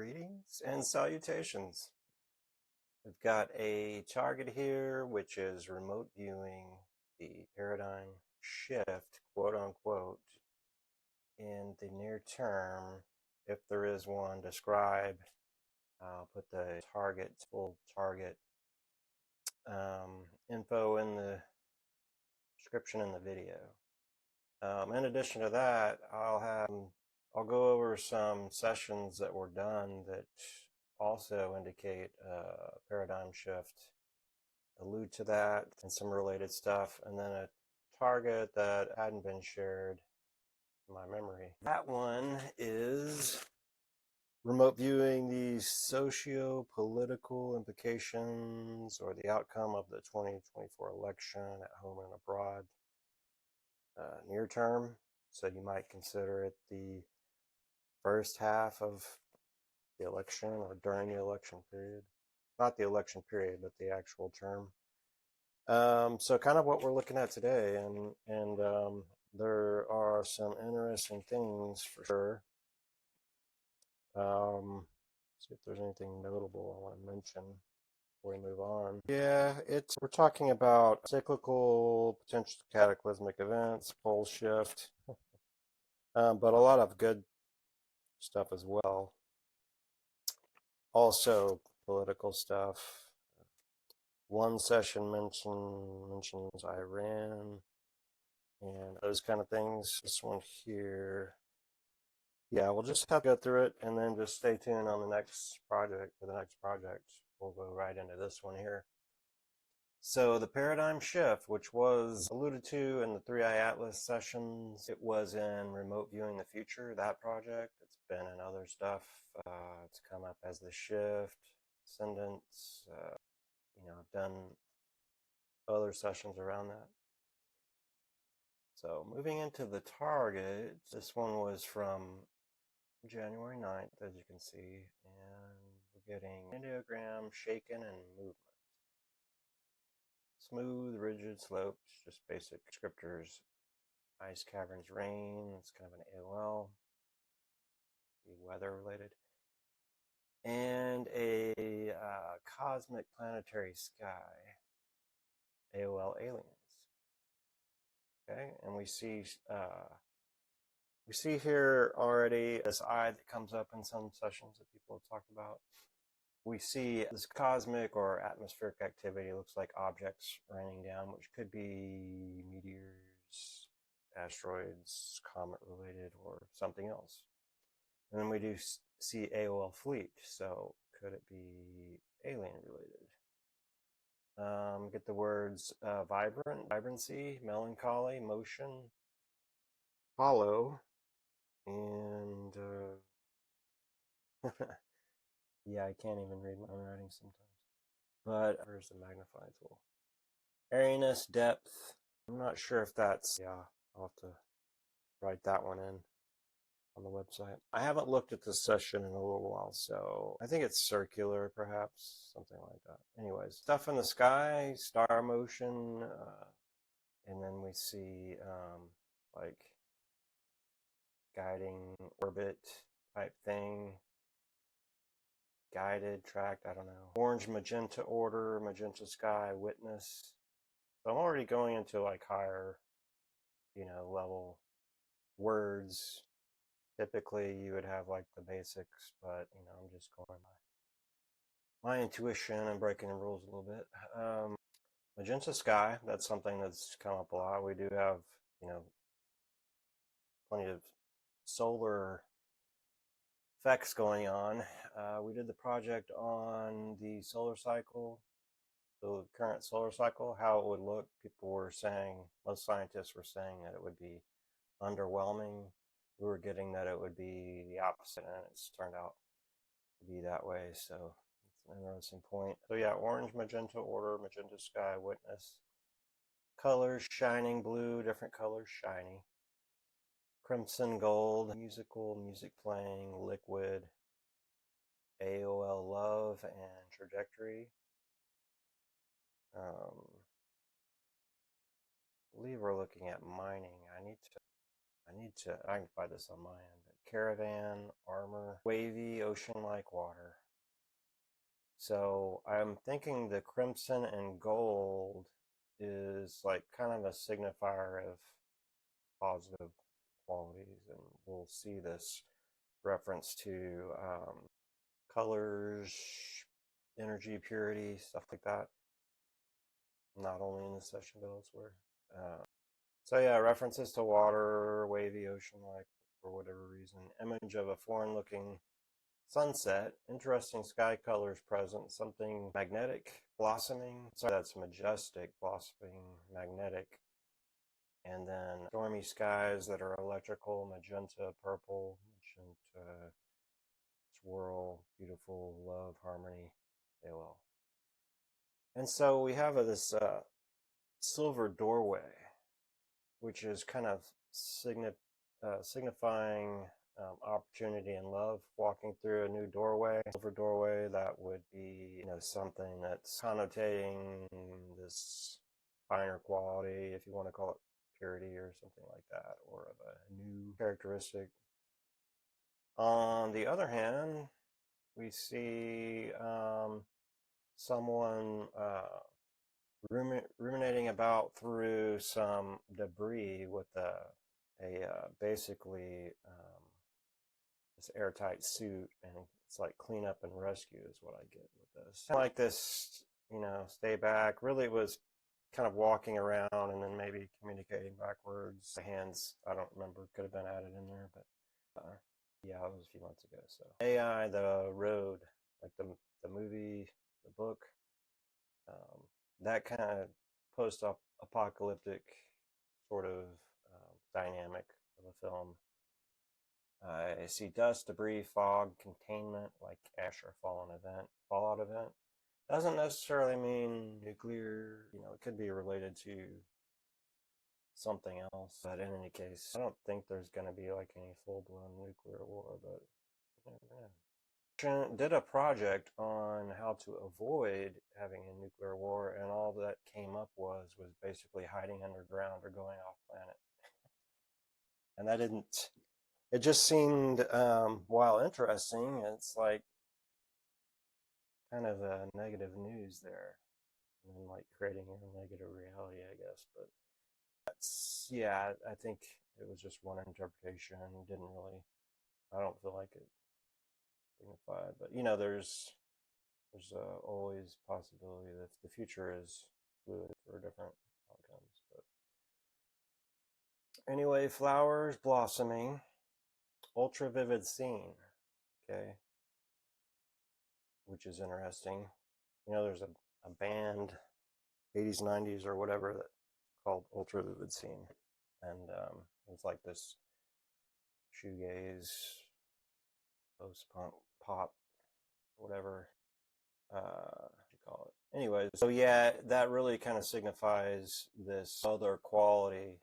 Greetings and salutations. We've got a target here, which is remote viewing the paradigm shift, quote unquote, in the near term. If there is one, describe. I'll put the full target info in the description in the video. In addition to that, I'll go over some sessions that were done that also indicate a paradigm shift, allude to that, and some related stuff, and then a target that hadn't been shared in my memory. That one is remote viewing the socio-political implications or the outcome of the 2024 election at home and abroad. Near term, so you might consider it the first half of the election or during the election period. Not the election period, but the actual term. So kind of what we're looking at today, and there are some interesting things for sure. See if there's anything notable I want to mention before we move on. Yeah, we're talking about cyclical, potential cataclysmic events, pole shift, but a lot of good stuff as well. Also political stuff. One session mentions Iran and those kind of things. This one here, yeah, we'll just have to go through it and then just stay tuned on the next project. For the next project, we'll go right into this one here. So the paradigm shift, which was alluded to in the 3i Atlas sessions, it was in remote viewing the future, that project. It's been in other stuff. It's come up as the shift, ascendance. I've done other sessions around that. So moving into the target, this one was from January 9th, as you can see, and we're getting ideogram, shaken, and movement. Smooth, rigid slopes, just basic descriptors. Ice caverns, rain, it's kind of an AOL, weather related. And a cosmic planetary sky, AOL aliens. Okay, and we see here already this eye that comes up in some sessions that people have talked about. We see this cosmic or atmospheric activity. It looks like objects raining down, which could be meteors, asteroids, comet related, or something else. And then we do see AOL fleet, so could it be alien related? Get the words vibrant, vibrancy, melancholy, motion, hollow, and yeah, I can't even read my own writing sometimes. But here's the magnifying tool. Airiness, depth. I'm not sure if that's, yeah, I'll have to write that one in on the website. I haven't looked at this session in a little while, so I think it's circular, perhaps, something like that. Anyways, stuff in the sky, star motion, and then we see like guiding orbit type thing, guided, tracked, I don't know. Orange, magenta order, magenta sky, witness. So I'm already going into like higher, level words. Typically you would have like the basics, but I'm just going by my intuition and breaking the rules a little bit. Magenta sky, that's something that's come up a lot. We do have, plenty of solar effects going on. We did the project on the solar cycle, the current solar cycle, how it would look. People were saying, most scientists were saying that it would be underwhelming. We were getting that it would be the opposite, and it's turned out to be that way. So it's an interesting point. So yeah, orange, magenta order, magenta sky, witness. Colors, shining blue, different colors, shiny. Crimson gold, musical, music playing, liquid, AOL love, and trajectory. I believe we're looking at mining. I can find this on my end, but caravan, armor, wavy, ocean-like water. So I'm thinking the crimson and gold is like kind of a signifier of positive qualities, and we'll see this reference to colors, energy, purity, stuff like that, not only in this session but elsewhere. So yeah, references to water, wavy, ocean-like, for whatever reason. Image of a foreign-looking sunset, interesting sky colors present, something magnetic, blossoming. Sorry, that's majestic, blossoming, magnetic. And then stormy skies that are electrical, magenta, purple, magenta, swirl, beautiful, love, harmony, they will. And so we have this silver doorway, which is kind of signifying opportunity and love, walking through a new doorway, silver doorway. That would be, something that's connotating this finer quality, if you want to call it purity or something like that, or of a new characteristic. On the other hand, we see someone ruminating about through some debris with basically this airtight suit, and it's like cleanup and rescue is what I get with this. I like this, stay back. Really, it was kind of walking around and then maybe communicating backwards. The hands, I don't remember, could have been added in there, but yeah, it was a few months ago. So AI, the road, like the movie, the book, that kind of post-apocalyptic sort of dynamic of the film. I see dust, debris, fog, containment, like ash or fallout event. Doesn't necessarily mean nuclear, it could be related to something else. But in any case, I don't think there's going to be like any full-blown nuclear war, but you never know. Did a project on how to avoid having a nuclear war, and all that came up was basically hiding underground or going off planet. And that didn't, it just seemed, while interesting, it's like kind of a negative news there, and then like creating a negative reality, I guess. But that's, yeah, I think it was just one interpretation. Didn't really, I don't feel like it signified, but there's always possibility that the future is fluid for different outcomes. But anyway, flowers blossoming, ultra vivid scene, okay, which is interesting. There's a band, 80s, 90s, or whatever, that called Ultra Vivid Scene, and it's like this shoegaze, post-punk, pop, whatever you call it. Anyways, so yeah, that really kind of signifies this other quality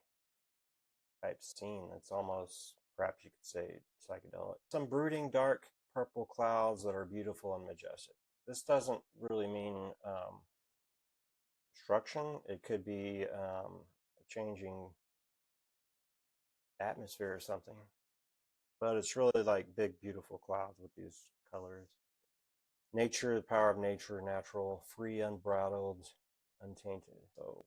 type scene that's almost, perhaps you could say, psychedelic. Some brooding dark purple clouds that are beautiful and majestic. This doesn't really mean destruction. It could be a changing atmosphere or something. But it's really like big, beautiful clouds with these colors. Nature, the power of nature, natural, free, unbridled, untainted. So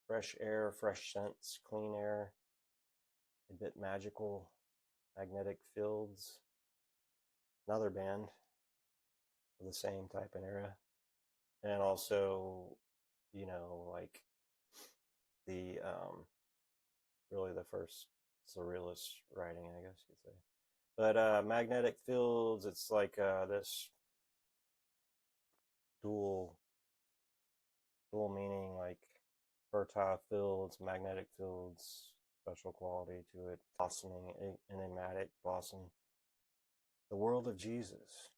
fresh air, fresh scents, clean air, a bit magical, magnetic fields. Another band of the same type and era. And also, like the really the first surrealist writing, I guess you could say. But magnetic fields, it's like this dual meaning, like fertile fields, magnetic fields, special quality to it, blossoming, enigmatic blossom. The world of Jesus.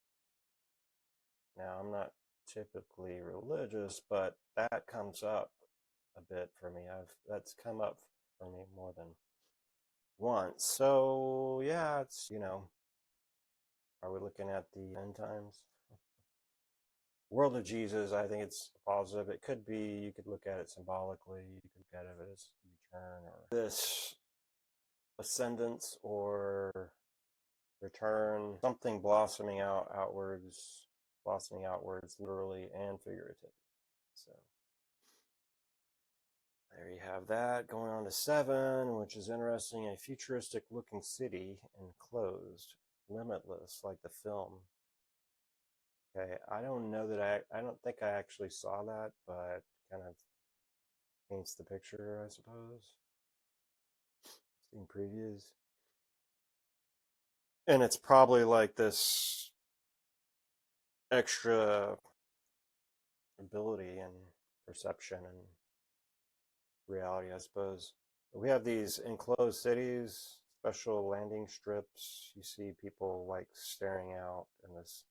Now, I'm not typically religious, but that comes up a bit for me. That's come up for me more than once. So yeah, it's, are we looking at the end times? World of Jesus, I think it's positive. It could be, you could look at it symbolically, you could look at it as return, or this ascendance or return, something blossoming outwards, literally and figuratively. So there you have that. Going on to 7, which is interesting. A futuristic looking city, enclosed, limitless, like the film. Okay, I don't know that I don't think I actually saw that, but kind of paints the picture, I suppose. Seen previews. And it's probably like this extra ability and perception and reality, I suppose. We have these enclosed cities, special landing strips. You see people like staring out in this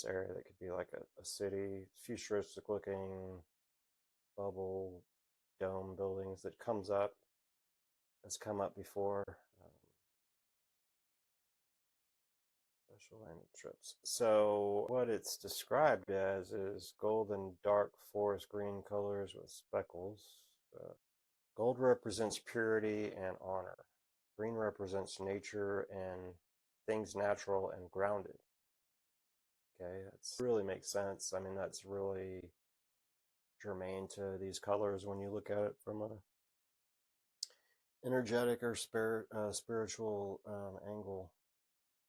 area that could be like a city, futuristic looking bubble dome buildings that comes up, has come up before. Special landing strips. So what it's described as is golden dark forest green colors with speckles. Gold represents purity and honor. Green represents nature and things natural and grounded. Okay, that really makes sense. I mean, that's really germane to these colors when you look at it from a energetic or spiritual angle.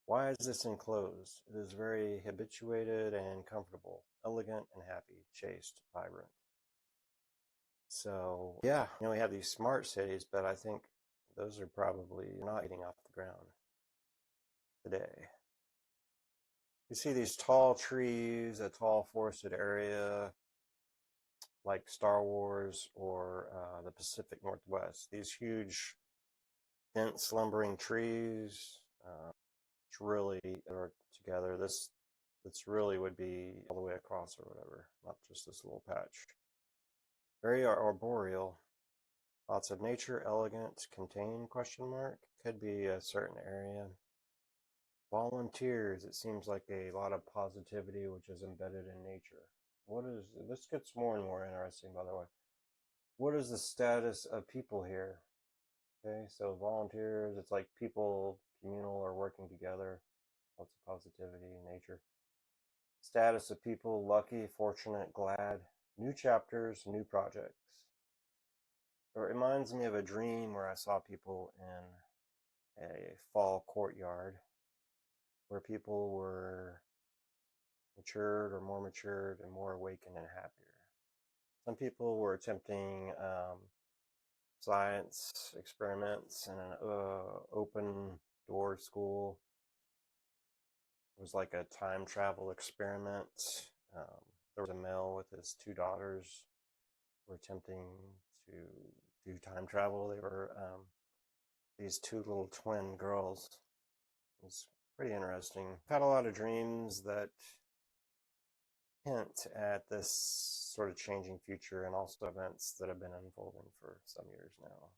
Why is this enclosed? It is very habituated and comfortable, elegant and happy, chaste, vibrant. So yeah, we have these smart cities, but I think those are probably not getting off the ground today. You see these tall trees, a tall forested area like Star Wars or the Pacific Northwest. These huge, dense, lumbering trees, which really are together. This really would be all the way across or whatever, not just this little patch. Very arboreal. Lots of nature, elegant, contained, question mark. Could be a certain area. Volunteers, it seems like a lot of positivity which is embedded in nature. What is, this gets more and more interesting, by the way. What is the status of people here? Okay, so volunteers, it's like people communal or working together. Lots of positivity in nature. Status of people, lucky, fortunate, glad. New chapters, new projects. It reminds me of a dream where I saw people in a fall courtyard where people were matured or more matured and more awakened and happier. Some people were attempting science experiments in an open door school. It was like a time travel experiment. There was a male with his 2 daughters who were attempting to do time travel. They were these 2 little twin girls. It was pretty interesting. I've had a lot of dreams that hint at this sort of changing future and also events that have been unfolding for some years now.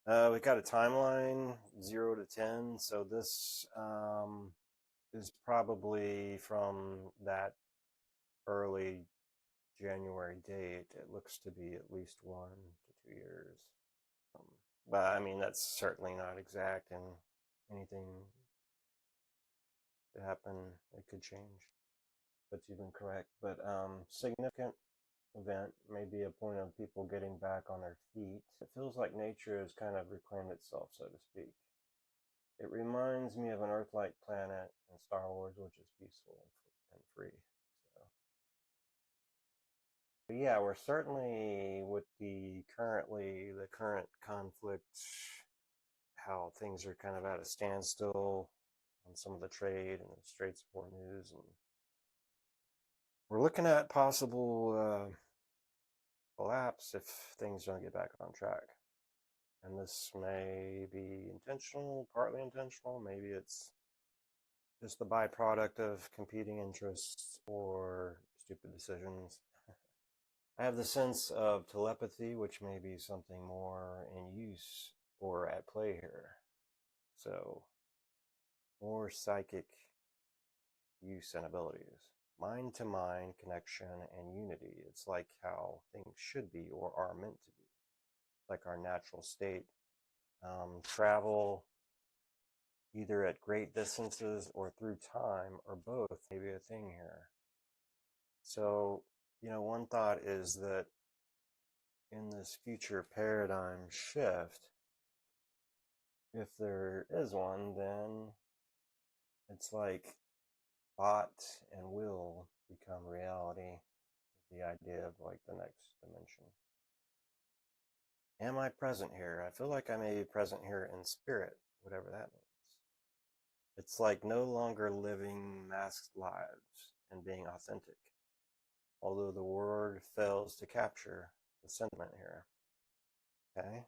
So we got a timeline 0 to 10. So this is probably from that early January date. It looks to be at least 1 to 2 years. But I mean, that's certainly not exact, and anything that happen, it could change. That's even correct. But significant event may be a point of people getting back on their feet. It feels like nature has kind of reclaimed itself, so to speak. It reminds me of an Earth-like planet in Star Wars, which is peaceful and free. So, but yeah, we're certainly with the current conflict, how things are kind of at a standstill on some of the trade and the Straits of Hormuz, and we're looking at possible collapse if things don't get back on track. And this may be intentional, partly intentional. Maybe it's just the byproduct of competing interests or stupid decisions. I have the sense of telepathy, which may be something more in use or at play here. So, more psychic use and abilities. Mind to mind connection and unity. It's like how things should be or are meant to be, like our natural state. Travel, either at great distances or through time, or both, may be a thing here. So, one thought is that in this future paradigm shift, if there is one, then it's like thought and will become reality. The idea of like the next dimension. Am I present here? I feel like I may be present here in spirit, whatever that means. It's like no longer living masked lives and being authentic, although the word fails to capture the sentiment here. Okay?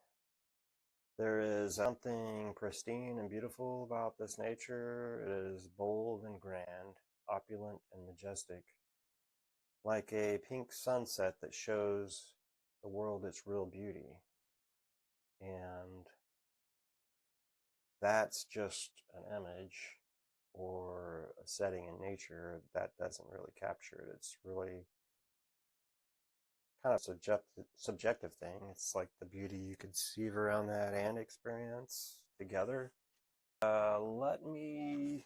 There is something pristine and beautiful about this nature. It is bold and grand, opulent and majestic, like a pink sunset that shows the world its real beauty. And that's just an image or a setting in nature that doesn't really capture it. It's really kind of subjective thing. It's like the beauty you conceive around that and experience together. Let me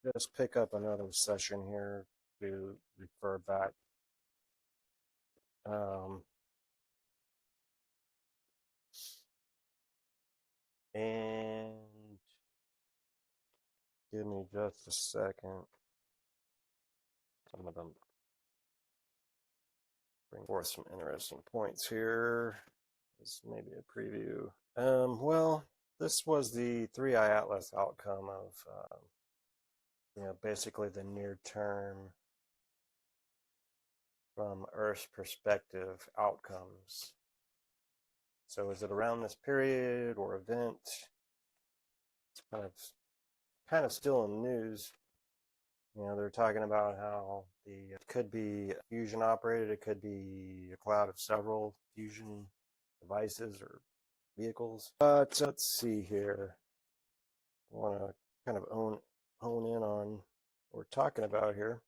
just pick up another session here to refer back. And give me just a second. I'm going to bring forth some interesting points here. This may be a preview. Well, this was the 3i Atlas outcome of, basically the near term from Earth's perspective outcomes. So is it around this period or event? It's kind of still in the news. They're talking about how it could be fusion operated. It could be a cloud of several fusion devices or vehicles. But let's see here. I want to kind of hone in on what we're talking about here.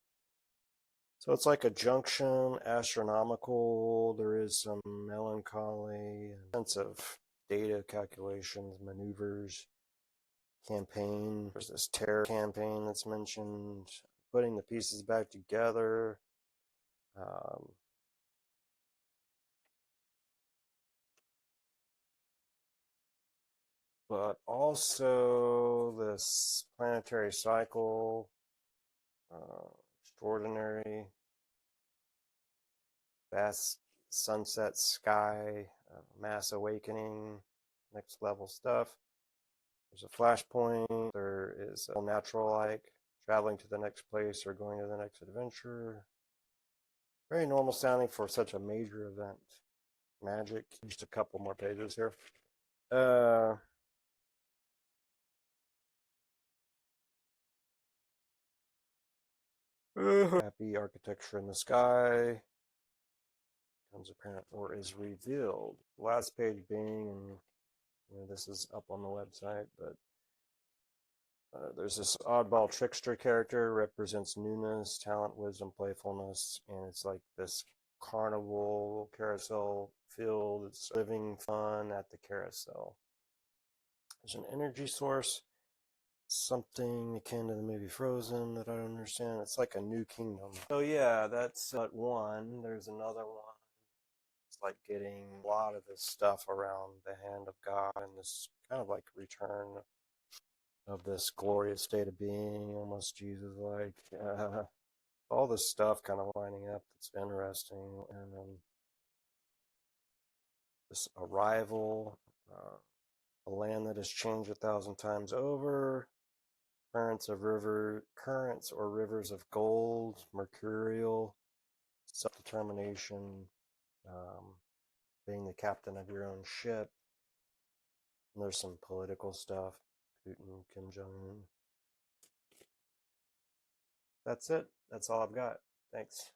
So it's like a junction, astronomical. There is some melancholy, sense of data calculations, maneuvers, campaign. There's this terror campaign that's mentioned, putting the pieces back together. But also this planetary cycle, extraordinary, vast sunset sky, mass awakening, next level stuff. There's a flashpoint. There is a natural like traveling to the next place or going to the next adventure. Very normal sounding for such a major event. Magic. Just a couple more pages here. Happy architecture in the sky becomes apparent or is revealed. Last page being, and this is up on the website, but there's this oddball trickster character, represents newness, talent, wisdom, playfulness, and it's like this carnival carousel field. It's living fun at the carousel. There's an energy source, something akin to the movie Frozen that I don't understand. It's like a new kingdom. So yeah, that's one. There's another one. It's like getting a lot of this stuff around the hand of God and this kind of like return of this glorious state of being, almost Jesus-like. All this stuff kind of lining up that's interesting. And this arrival, a land that has changed 1,000 times over, currents or rivers of gold, mercurial, self-determination, being the captain of your own ship. And there's some political stuff, Putin, Kim Jong-un. That's it. That's all I've got. Thanks.